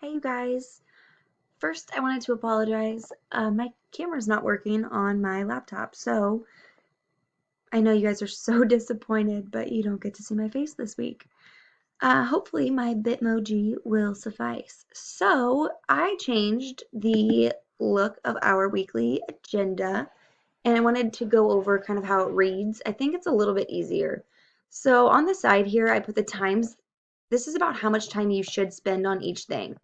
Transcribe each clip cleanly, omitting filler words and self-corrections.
Hey you guys. First, I wanted to apologize. My camera's not working on my laptop, so I know you guys are so disappointed, but you don't get to see my face this week. Hopefully my Bitmoji will suffice. So I changed the look of our weekly agenda, and I wanted to go over kind of how it reads. I think it's a little bit easier. So on the side here, I put the times. This is about how much time you should spend on each thing.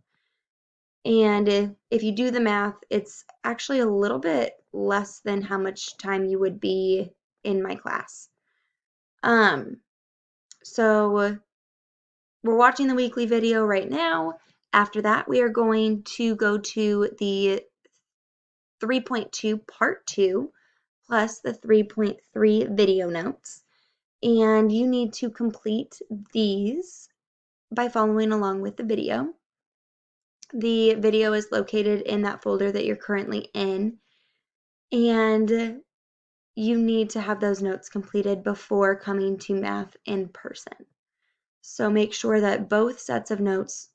And if you do the math, it's actually a little bit less than how much time you would be in my class. Um, so we're watching the weekly video right now. After that, we are going to go to the 3.2 part 2 plus the 3.3 video notes. And you need to complete these by following along with the video. The video is located in that folder that you're currently in. And you need to have those notes completed before coming to math in person. So make sure that both sets of notes,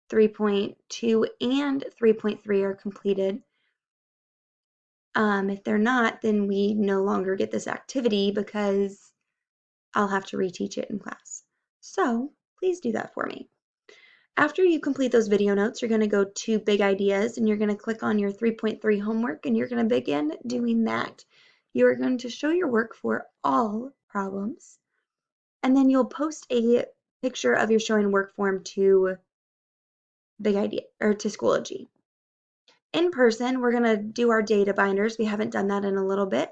3.2 and 3.3, are completed. If they're not, then we no longer get this activity because I'll have to reteach it in class. So please do that for me. After you complete those video notes, you're going to go to Big Ideas and you're going to click on your 3.3 homework and you're going to begin doing that. You're going to show your work for all problems, and then you'll post a picture of your showing work form to Big Idea or to Schoology. In person, we're going to do our data binders. We haven't done that in a little bit.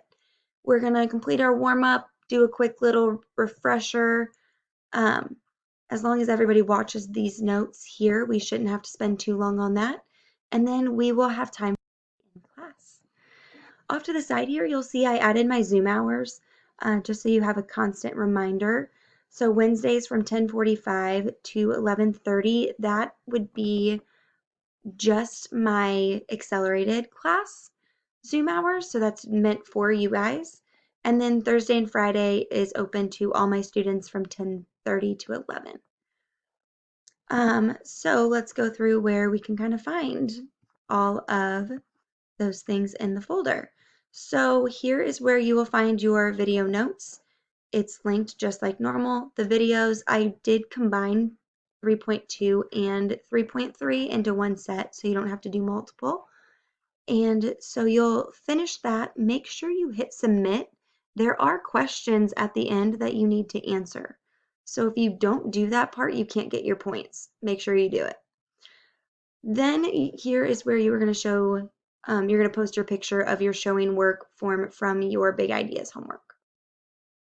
We're going to complete our warm up, do a quick little refresher. As long as everybody watches these notes here, we shouldn't have to spend too long on that. And then we will have time in class. Off to the side here, you'll see I added my Zoom hours, just so you have a constant reminder. So Wednesdays from 10:45 to 11:30, that would be just my accelerated class Zoom hours. So that's meant for you guys. And then Thursday and Friday is open to all my students from 10:30 to 11. So let's go through where we can kind of find all of those things in the folder. So here is where you will find your video notes. It's linked just like normal. The videos, I did combine 3.2 and 3.3 into one set, so you don't have to do multiple. And so you'll finish that. Make sure you hit submit. There are questions at the end that you need to answer. So if you don't do that part, you can't get your points. Make sure you do it. Then here is where you are going to show, you're going to post your picture of your showing work form from your Big Ideas homework.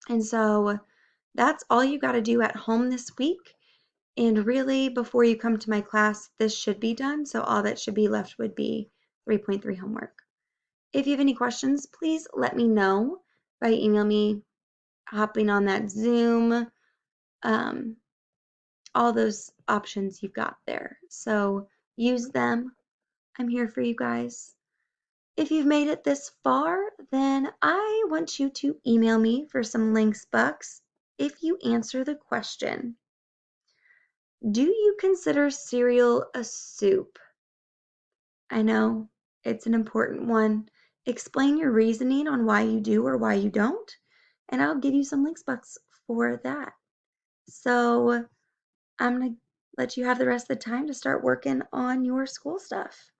And so that's all you got to do at home this week. And really, before you come to my class, this should be done. So all that should be left would be 3.3 homework. If you have any questions, please let me know by email me, hopping on that Zoom, all those options you've got there. So use them. I'm here for you guys. If you've made it this far, then I want you to email me for some links bucks if you answer the question. Do you consider cereal a soup? I know it's an important one. Explain your reasoning on why you do or why you don't, and I'll give you some links bucks for that. So I'm going to let you have the rest of the time to start working on your school stuff.